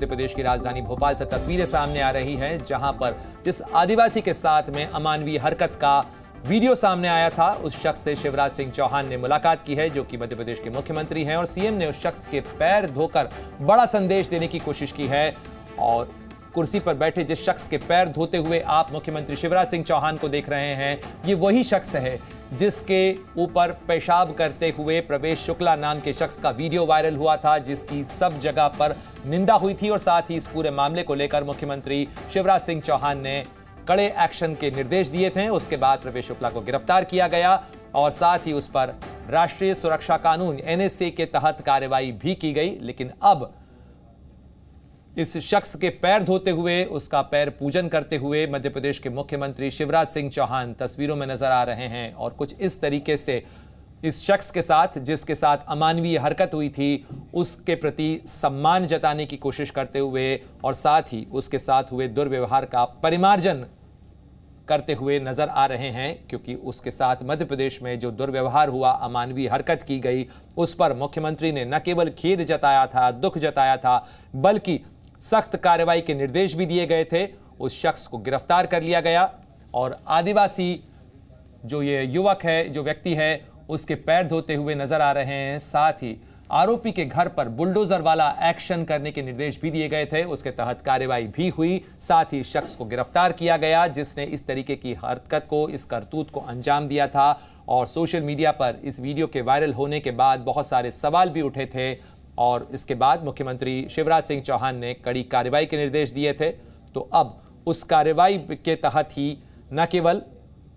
मध्य प्रदेश की राजधानी भोपाल से तस्वीरें सामने आ रही हैं, जहां पर जिस आदिवासी के साथ में अमानवीय हरकत का वीडियो सामने आया था, उस शख्स से शिवराज सिंह चौहान ने मुलाकात की है, जो कि मध्य प्रदेश के मुख्यमंत्री हैं। और सीएम ने उस शख्स के पैर धोकर बड़ा संदेश देने की कोशिश की है। और कुर्सी पर बैठे जिस शख्स के पैर धोते हुए आप मुख्यमंत्री शिवराज सिंह चौहान को देख रहे हैं, ये वही शख्स है जिसके ऊपर पेशाब करते हुए प्रवेश शुक्ला नाम के शख्स का वीडियो वायरल हुआ था, जिसकी सब जगह पर निंदा हुई थी। और साथ ही इस पूरे मामले को लेकर मुख्यमंत्री शिवराज सिंह चौहान ने कड़े एक्शन के निर्देश दिए थे। उसके बाद प्रवेश शुक्ला को गिरफ्तार किया गया और साथ ही उस पर राष्ट्रीय सुरक्षा कानून NSA के तहत कार्रवाई भी की गई। लेकिन अब इस शख्स के पैर धोते हुए, उसका पैर पूजन करते हुए मध्य प्रदेश के मुख्यमंत्री शिवराज सिंह चौहान तस्वीरों में नजर आ रहे हैं। और कुछ इस तरीके से इस शख्स के साथ, जिसके साथ अमानवीय हरकत हुई थी, उसके प्रति सम्मान जताने की कोशिश करते हुए और साथ ही उसके साथ हुए दुर्व्यवहार का परिमार्जन करते हुए नजर आ रहे हैं। क्योंकि उसके साथ मध्य प्रदेश में जो दुर्व्यवहार हुआ, अमानवीय हरकत की गई, उस पर मुख्यमंत्री ने न केवल खेद जताया था, दुख जताया था, बल्कि सख्त कार्रवाई के निर्देश भी दिए गए थे। उस शख्स को गिरफ्तार कर लिया गया और आदिवासी जो ये युवक है, जो व्यक्ति है, उसके पैर धोते हुए नजर आ रहे हैं। साथ ही आरोपी के घर पर बुलडोजर वाला एक्शन करने के निर्देश भी दिए गए थे। उसके तहत कार्रवाई भी हुई। साथ ही शख्स को गिरफ्तार किया गया जिसने इस तरीके की हरकत को, इस करतूत को अंजाम दिया था। और सोशल मीडिया पर इस वीडियो के वायरल होने के बाद बहुत सारे सवाल भी उठे थे। और इसके बाद मुख्यमंत्री शिवराज सिंह चौहान ने कड़ी कार्रवाई के निर्देश दिए थे। तो अब उस कार्रवाई के तहत ही न केवल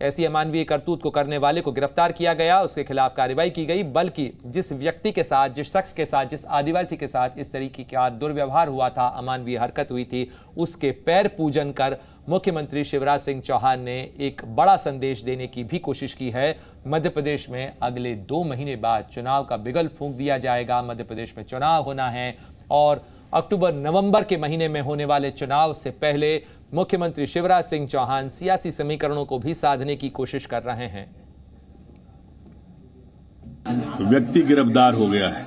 ऐसी अमानवीय करतूत को करने वाले को गिरफ्तार किया गया, उसके खिलाफ कार्रवाई की गई, बल्कि जिस व्यक्ति के साथ, जिस शख्स के साथ, जिस आदिवासी के साथ इस तरीके का दुर्व्यवहार हुआ था, अमानवीय हरकत हुई थी, उसके पैर पूजन कर मुख्यमंत्री शिवराज सिंह चौहान ने एक बड़ा संदेश देने की भी कोशिश की है। मध्य प्रदेश में अगले 2 महीने बाद चुनाव का बिगल फूंक दिया जाएगा। मध्य प्रदेश में चुनाव होना है और अक्टूबर नवंबर के महीने में होने वाले चुनाव से पहले मुख्यमंत्री शिवराज सिंह चौहान सियासी समीकरणों को भी साधने की कोशिश कर रहे हैं। व्यक्ति गिरफ्तार हो गया है।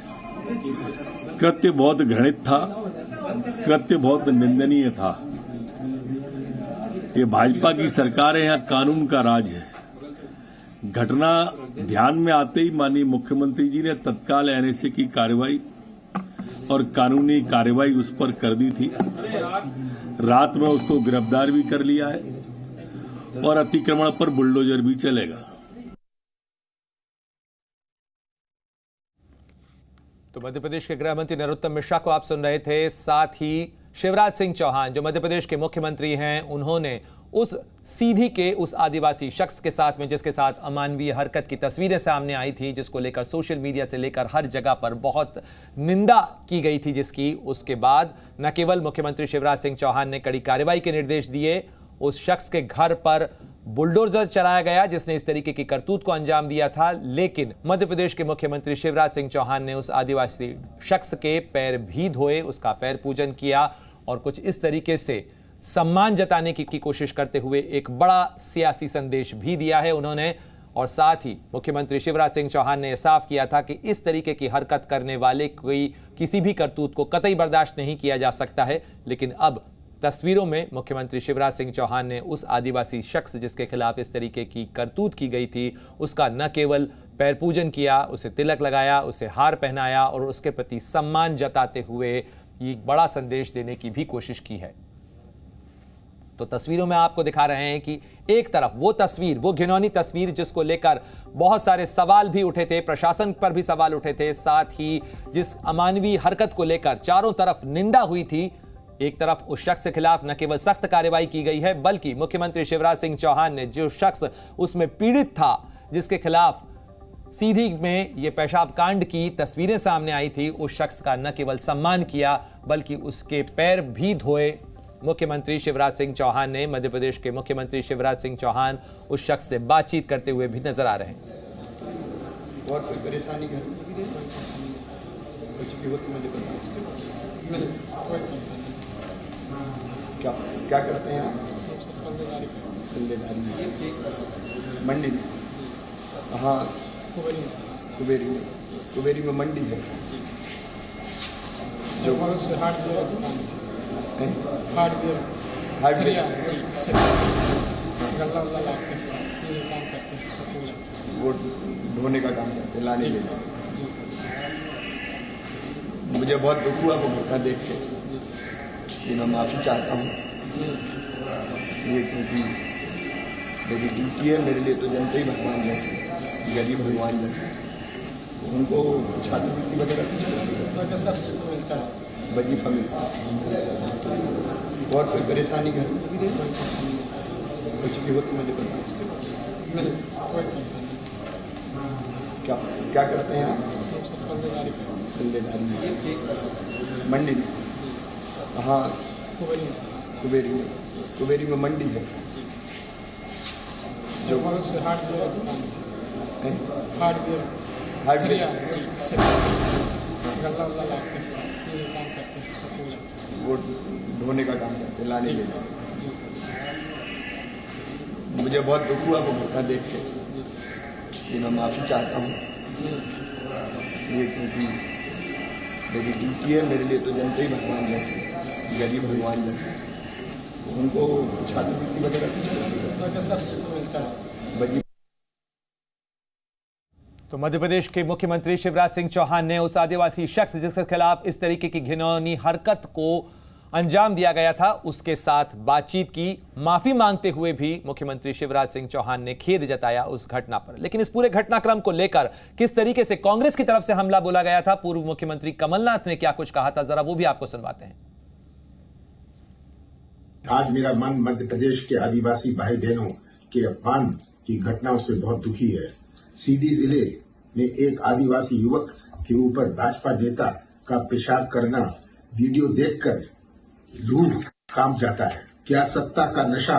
कृत्य बहुत घृणित था, कृत्य बहुत निंदनीय था। ये भाजपा की सरकार है, यहाँ कानून का राज है। घटना ध्यान में आते ही माननीय मुख्यमंत्री जी ने तत्काल NSA की कार्रवाई और कानूनी कार्रवाई उस पर कर दी थी। रात में उसको गिरफ्तार भी कर लिया है और अतिक्रमण पर बुलडोजर भी चलेगा। तो मध्य प्रदेश के गृह मंत्री नरोत्तम मिश्रा को आप सुन रहे थे। साथ ही शिवराज सिंह चौहान जो मध्य प्रदेश के मुख्यमंत्री हैं, उन्होंने उस सीधी के उस आदिवासी शख्स के साथ में, जिसके साथ अमानवीय हरकत की तस्वीरें सामने आई थी, जिसको लेकर सोशल मीडिया से लेकर हर जगह पर बहुत निंदा की गई थी जिसकी, उसके बाद न केवल मुख्यमंत्री शिवराज सिंह चौहान ने कड़ी कार्रवाई के निर्देश दिए, उस शख्स के घर पर बुलडोजर चलाया गया जिसने इस तरीके की करतूत को अंजाम दिया था। लेकिन मध्य प्रदेश के मुख्यमंत्री शिवराज सिंह चौहान ने उस आदिवासी शख्स के पैर भी धोए, उसका पैर पूजन किया और कुछ इस तरीके से सम्मान जताने की कोशिश करते हुए एक बड़ा सियासी संदेश भी दिया है उन्होंने। और साथ ही मुख्यमंत्री शिवराज सिंह चौहान ने साफ किया था कि इस तरीके की हरकत करने वाले कोई किसी भी करतूत को कतई बर्दाश्त नहीं किया जा सकता है। लेकिन अब तस्वीरों में मुख्यमंत्री शिवराज सिंह चौहान ने उस आदिवासी शख्स जिसके खिलाफ इस तरीके की करतूत की गई थी, उसका न केवल पैर पूजन किया, उसे तिलक लगाया, उसे हार पहनाया और उसके प्रति सम्मान जताते हुए ये बड़ा संदेश देने की भी कोशिश की है। तो तस्वीरों में आपको दिखा रहे हैं कि एक तरफ वो तस्वीर, वो घिनौनी तस्वीर जिसको लेकर बहुत सारे सवाल भी उठे थे, प्रशासन पर भी सवाल उठे थे, साथ ही जिस अमानवीय हरकत को लेकर चारों तरफ निंदा हुई थी, एक तरफ उस शख्स के खिलाफ न केवल सख्त कार्रवाई की गई है, बल्कि मुख्यमंत्री शिवराज सिंह चौहान ने जो शख्स उसमें पीड़ित था, जिसके खिलाफ सीधी में ये पेशाब कांड की तस्वीरें सामने आई थी, उस शख्स का न केवल सम्मान किया बल्कि उसके पैर भी धोए। मुख्यमंत्री शिवराज सिंह चौहान ने, मध्य प्रदेश के मुख्यमंत्री शिवराज सिंह चौहान उस शख्स से बातचीत करते हुए भी नजर आ रहे हैं। और कोई परेशानी घर में कुछ भी हो तो मुझे बताओ। क्या करते हैं आप? मंडी में? हाँ, कुबेरी में मंडी है जो हार्डवेयर वो ढोने का काम करते, लाने ले जाते। मुझे बहुत दुख हुआ वो घटना देख के, कि मैं माफ़ी चाहता हूँ इसलिए, क्योंकि मेरी ड्यूटी है। मेरे लिए तो जनता ही भगवान जैसे, गरीब भगवान जैसे। उनको छात्रवृत्ति वगैरह वजीफा मिलता है, और कोई परेशानी घर में कुछ भी हो तो मुझे बता। क्या करते हैं आप? बल्लेदारी मंडी में। हाँ, कुबेरी में मंडी है जो हार्डवेयर वो ढोने का काम करते, लाने ले जाते। मुझे बहुत दुख हुआ वो घटना देख के, कि मैं माफ़ी चाहता हूँ इसलिए, क्योंकि मेरी ड्यूटी है। मेरे लिए तो जनता ही भगवान जैसे, गरीब भगवान जैसे। उनको छात्रवृत्ति वगैरह वजीफा। तो मध्य प्रदेश के मुख्यमंत्री शिवराज सिंह चौहान ने उस आदिवासी शख्स जिसके खिलाफ इस तरीके की घिनौनी हरकत को अंजाम दिया गया था, उसके साथ बातचीत की। माफी मांगते हुए भी मुख्यमंत्री शिवराज सिंह चौहान ने खेद जताया उस घटना पर। लेकिन इस पूरे घटनाक्रम को लेकर किस तरीके से कांग्रेस की तरफ से हमला बोला गया था, पूर्व मुख्यमंत्री कमलनाथ ने क्या कुछ कहा था, जरा वो भी आपको सुनवाते हैं। आज मेरा मन मध्य प्रदेश के आदिवासी भाई बहनों के अपमान की घटनाओं से बहुत दुखी है। सीधी जिले में एक आदिवासी युवक के ऊपर भाजपा नेता का पेशाब करना वीडियो देखकर रूह कांप जाता है। क्या सत्ता का नशा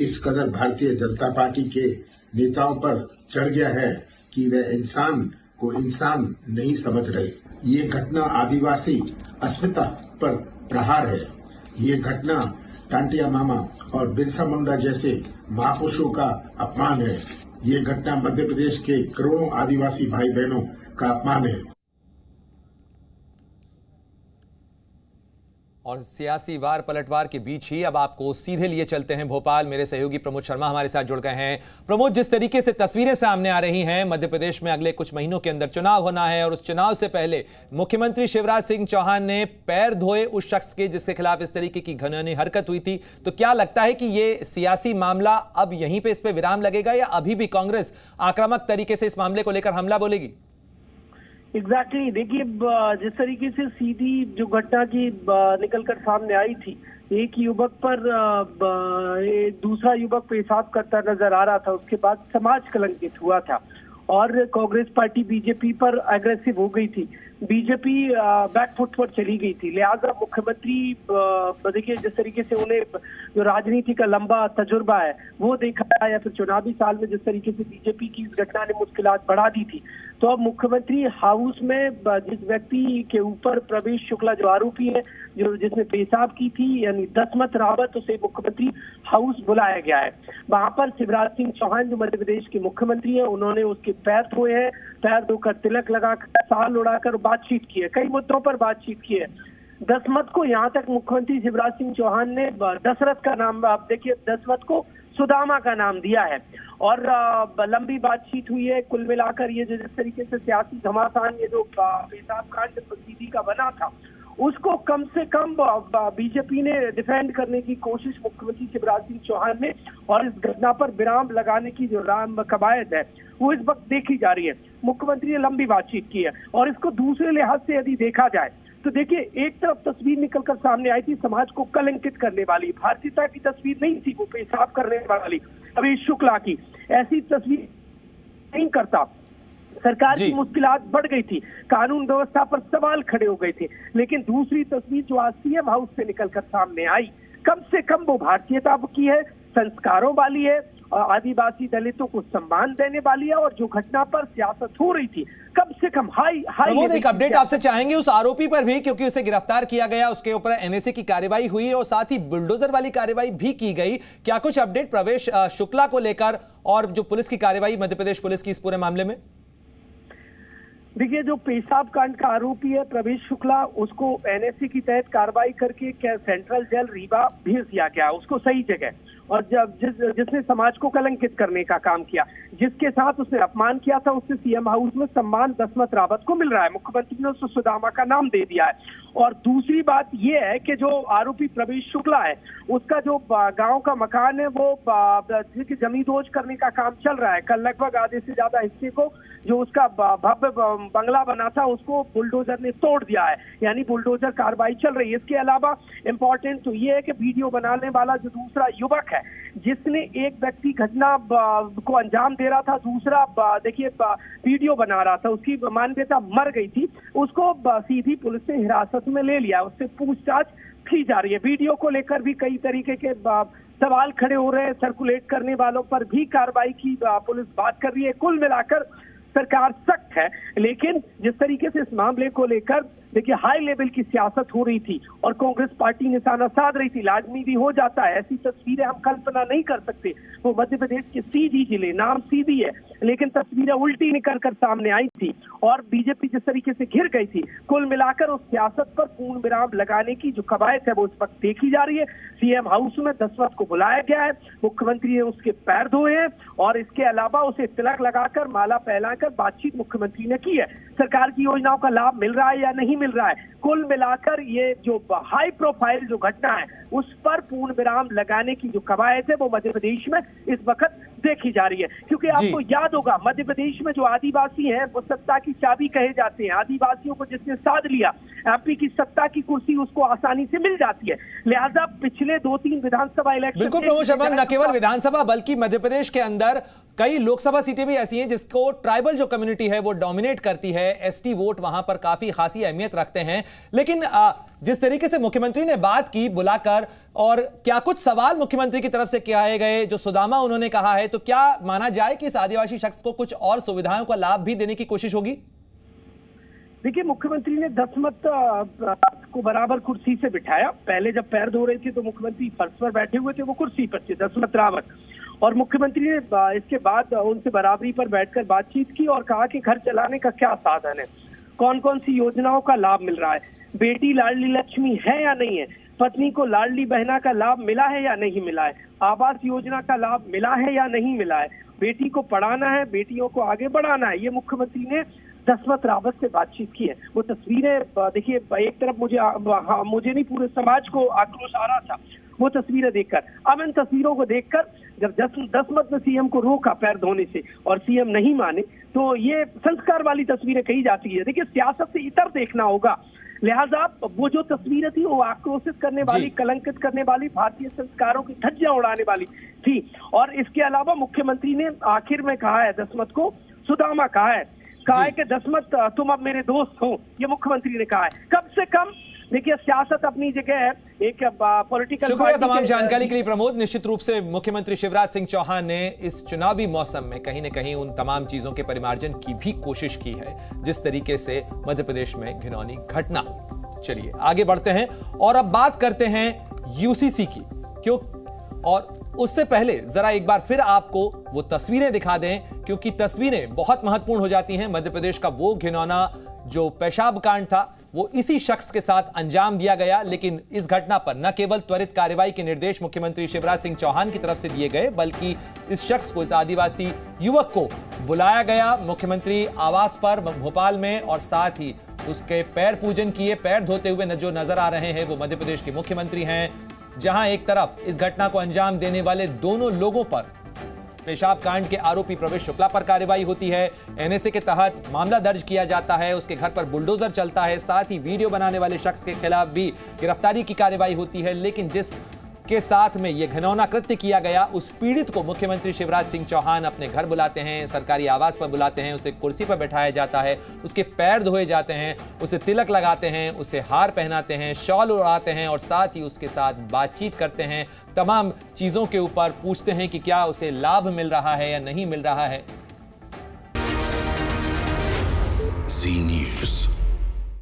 इस कदर भारतीय जनता पार्टी के नेताओं पर चढ़ गया है कि वे इंसान को इंसान नहीं समझ रहे। ये घटना आदिवासी अस्मिता पर प्रहार है। ये घटना टांटिया मामा और बिरसा मुंडा जैसे महापुरुषों का अपमान है। ये घटना मध्य प्रदेश के करोड़ों आदिवासी भाई बहनों का अपमान है। और सियासी वार पलटवार के बीच ही अब आपको सीधे लिए चलते हैं भोपाल। मेरे सहयोगी प्रमोद शर्मा हमारे साथ जुड़ गए हैं। प्रमोद, जिस तरीके से तस्वीरें सामने आ रही हैं, मध्य प्रदेश में अगले कुछ महीनों के अंदर चुनाव होना है और उस चुनाव से पहले मुख्यमंत्री शिवराज सिंह चौहान ने पैर धोए उस शख्स के जिसके खिलाफ इस तरीके की घिनौनी हरकत हुई थी। तो क्या लगता है कि ये सियासी मामला अब यहीं पर इस पर विराम लगेगा या अभी भी कांग्रेस आक्रामक तरीके से इस मामले को लेकर हमला बोलेगी? एग्जैक्टली देखिए, जिस तरीके से सीधी जो घटना की निकलकर सामने आई थी, एक युवक पर दूसरा युवक पेशाब करता नजर आ रहा था, उसके बाद समाज कलंकित हुआ था और कांग्रेस पार्टी बीजेपी पर एग्रेसिव हो गई थी। बीजेपी बैकफुट पर चली गई थी। लिहाजा मुख्यमंत्री देखिए, जिस तरीके से उन्हें जो राजनीति का लंबा तजुर्बा है वो देखा, या फिर चुनावी साल में जिस तरीके से बीजेपी की इस घटना ने मुश्किलात बढ़ा दी थी, तो अब मुख्यमंत्री हाउस में जिस व्यक्ति के ऊपर प्रवेश शुक्ला जो आरोपी है, जो जिसने पेशाब की थी, यानी दसमत रावत, उसे मुख्यमंत्री हाउस बुलाया गया है। वहां पर शिवराज सिंह चौहान जो मध्य प्रदेश के मुख्यमंत्री हैं, उन्होंने उसके पैर धोए हैं, पैर धोकर तिलक लगाकर साल उड़ाकर बातचीत की है, कई मुद्दों पर बातचीत की है। दसमत को यहाँ तक मुख्यमंत्री शिवराज सिंह चौहान ने दशरथ का नाम, आप देखिए, दसमत को सुदामा का नाम दिया है और लंबी बातचीत हुई है। कुल मिलाकर ये जो जिस तरीके से सियासी घमासान, ये जो पेशाब कांड सीधी का बना था, उसको कम से कम बीजेपी ने डिफेंड करने की कोशिश मुख्यमंत्री शिवराज सिंह चौहान ने, और इस घटना पर विराम लगाने की जो कवायद है वो इस वक्त देखी जा रही है। मुख्यमंत्री ने लंबी बातचीत की है और इसको दूसरे लिहाज से यदि देखा जाए तो देखिए, एक तरफ तस्वीर निकलकर सामने आई थी समाज को कलंकित करने वाली, भारतीयता की तस्वीर नहीं थी, वो पेशाब करने वाली रमेश शुक्ला की ऐसी तस्वीर नहीं करता। सरकार की मुश्किलात बढ़ गई थी, कानून व्यवस्था पर सवाल खड़े हो गए थे। लेकिन दूसरी तस्वीर जो आज सीएम हाउस से निकलकर सामने आई, कम से कम वो भारतीयता की है, संस्कारों वाली है, आदिवासी दलितों को सम्मान देने वाली है, और जो घटना पर सियासत हो रही थी कम से कम हाई एक अपडेट आपसे चाहेंगे उस आरोपी पर भी, क्योंकि उसे गिरफ्तार किया गया, उसके ऊपर एनएसए की कार्रवाई हुई और साथ ही बुलडोजर वाली कार्रवाई भी की गई। क्या कुछ अपडेट प्रवेश शुक्ला को लेकर और जो पुलिस की कार्रवाई मध्य प्रदेश पुलिस की इस पूरे मामले में? देखिए, जो पेशाब कांड का आरोपी है प्रवेश शुक्ला, उसको एनएसए के तहत कार्रवाई करके सेंट्रल जेल रीवा भेज दिया गया, उसको सही जगह। और जब जिसने समाज को कलंकित करने का काम किया, जिसके साथ उसने अपमान किया था, उससे सीएम हाउस में सम्मान दसमत रावत को मिल रहा है। मुख्यमंत्री ने उसको सुदामा का नाम दे दिया है। और दूसरी बात यह है कि जो आरोपी प्रवेश शुक्ला है, उसका जो गांव का मकान है वो जमींदोज करने का काम चल रहा है। कल लगभग आधे से ज्यादा हिस्से को, जो उसका भव्य बंगला बना था, उसको बुलडोजर ने तोड़ दिया है, यानी बुलडोजर कार्रवाई चल रही है। इसके अलावा इम्पोर्टेंट तो ये है कि वीडियो बनाने वाला जो दूसरा युवक है, जिसने एक व्यक्ति घटना को अंजाम दे रहा था, दूसरा देखिए वीडियो बना रहा था, उसकी मानवीयता मर गई थी, उसको सीधी पुलिस ने हिरासत में ले लिया, उससे पूछताछ की जा रही है। वीडियो को लेकर भी कई तरीके के सवाल खड़े हो रहे हैं, सर्कुलेट करने वालों पर भी कार्रवाई की पुलिस बात कर रही है। कुल मिलाकर सरकार सख्त है, लेकिन जिस तरीके से इस मामले को लेकर देखिए हाई लेवल की सियासत हो रही थी और कांग्रेस पार्टी निशाना साध रही थी, लाजमी भी हो जाता है, ऐसी तस्वीरें हम कल्पना नहीं कर सकते। वो मध्य प्रदेश के सीधी जिले, नाम सीधी है, लेकिन तस्वीरें उल्टी निकल कर सामने आई थी और बीजेपी जिस तरीके से घिर गई थी। कुल मिलाकर उस सियासत पर पूर्ण विराम लगाने की जो कवायद है वो इस वक्त देखी जा रही है। सीएम हाउस में दसवत को बुलाया गया है, मुख्यमंत्री ने उसके पैर धोए हैं और इसके अलावा उसे तिलक लगाकर, माला पहनाकर बातचीत मुख्यमंत्री ने की है। सरकार की योजनाओं का लाभ मिल रहा है या नहीं मिल रहा है, कुल मिलाकर ये जो हाई प्रोफाइल जो घटना है उस पर पूर्ण विराम लगाने की जो कवायद है वो मध्य प्रदेश में इस वक्त देखी जा रही है। क्योंकि आपको याद होगा, मध्य प्रदेश में जो आदिवासी हैं वो सत्ता की चाबी कहे जाते हैं। आदिवासियों को जिसने साध लिया, एमपी की सत्ता की कुर्सी उसको आसानी से मिल जाती है। लिहाजा पिछले 2-3 विधानसभा इलेक्शन, बिल्कुल प्रमोद शर्मा, न केवल विधानसभा बल्कि मध्य प्रदेश के अंदर कई लोकसभा सीटें भी ऐसी हैं जिसको ट्राइबल जो कम्युनिटी है वो डोमिनेट करती है। एसटी वोट वहां पर काफी खासी अहमियत रखते हैं। लेकिन जिस तरीके से मुख्यमंत्री ने बात की बुलाकर, और क्या कुछ सवाल मुख्यमंत्री की तरफ से किए गए, जो सुदामा उन्होंने कहा है, तो क्या माना जाए कि इस आदिवासी शख्स को कुछ और सुविधाओं का लाभ भी देने की कोशिश होगी? देखिए, मुख्यमंत्री ने दसमत को बराबर कुर्सी से बिठाया। पहले जब पैर धो रहे थे तो मुख्यमंत्री फर्श पर बैठे हुए थे, वो कुर्सी पर थे, दसमत रावत। और मुख्यमंत्री ने इसके बाद उनसे बराबरी पर बैठकर बातचीत की और कहा कि घर चलाने का क्या साधन है, कौन कौन सी योजनाओं का लाभ मिल रहा है, बेटी लाडली लक्ष्मी है या नहीं है, पत्नी को लाडली बहना का लाभ मिला है या नहीं मिला है, आवास योजना का लाभ मिला है या नहीं मिला है, बेटी को पढ़ाना है, बेटियों को आगे बढ़ाना है। ये मुख्यमंत्री ने दसमत रावत से बातचीत की है। वो तस्वीरें देखिए, एक तरफ मुझे नहीं पूरे समाज को आक्रोश आ रहा था वो तस्वीरें देखकर। अब इन तस्वीरों को देखकर जब दसमत ने सीएम को रोका पैर धोने से और सीएम नहीं माने, तो ये संस्कार वाली तस्वीरें कही जाती है। देखिए, सियासत से इतर देखना होगा, लिहाजा वो जो तस्वीरें थी वो आक्रोशित करने वाली, कलंकित करने वाली, भारतीय संस्कारों की धज्जियां उड़ाने वाली थी। और इसके अलावा मुख्यमंत्री ने आखिर में कहा है, दसमत को सुदामा कहा है कि दसमत तुम अब मेरे दोस्त हो, ये मुख्यमंत्री ने कहा है। कम से कम देखिए, सियासत अपनी जगह है, एक पॉलिटिकल। शुक्रिया तमाम जानकारी के लिए प्रमोद। निश्चित रूप से मुख्यमंत्री शिवराज सिंह चौहान ने इस चुनावी मौसम में कहीं न कहीं उन तमाम चीजों के परिमार्जन की भी कोशिश की है जिस तरीके से मध्य प्रदेश में घिनौनी घटना। चलिए आगे बढ़ते हैं और अब बात करते हैं यूसीसी की। क्यों, और उससे पहले जरा एक बार फिर आपको वो तस्वीरें दिखा दें, क्योंकि तस्वीरें बहुत महत्वपूर्ण हो जाती हैं। मध्य प्रदेश का वो घिनौना जो पेशाब कांड था वो इसी शख्स के साथ अंजाम दिया गया, लेकिन इस घटना पर न केवल त्वरित कार्रवाई के निर्देश मुख्यमंत्री शिवराज सिंह चौहान की तरफ से दिए गए, बल्कि इस शख्स को, इस आदिवासी युवक को बुलाया गया मुख्यमंत्री आवास पर भोपाल में और साथ ही उसके पैर पूजन किए। पैर धोते हुए जो नजर आ रहे हैं वो मध्य प्रदेश के मुख्यमंत्री हैं, जहां एक तरफ इस घटना को अंजाम देने वाले दोनों लोगों पर, पेशाब कांड के आरोपी प्रवेश शुक्ला पर कार्रवाई होती है, एनएसए के तहत मामला दर्ज किया जाता है, उसके घर पर बुलडोजर चलता है, साथ ही वीडियो बनाने वाले शख्स के खिलाफ भी गिरफ्तारी की कार्रवाई होती है। लेकिन जिस के साथ में यह घिनौना कृत्य किया गया, उस पीड़ित को मुख्यमंत्री शिवराज सिंह चौहान अपने घर बुलाते हैं, सरकारी आवास पर बुलाते हैं, उसे कुर्सी पर बैठाया जाता है, उसके पैर धोए जाते हैं, उसे तिलक लगाते हैं, उसे हार पहनाते हैं, शॉल उड़ाते हैं और साथ ही उसके साथ बातचीत करते हैं। तमाम चीज़ों के ऊपर पूछते हैं कि क्या उसे लाभ मिल रहा है या नहीं मिल रहा है।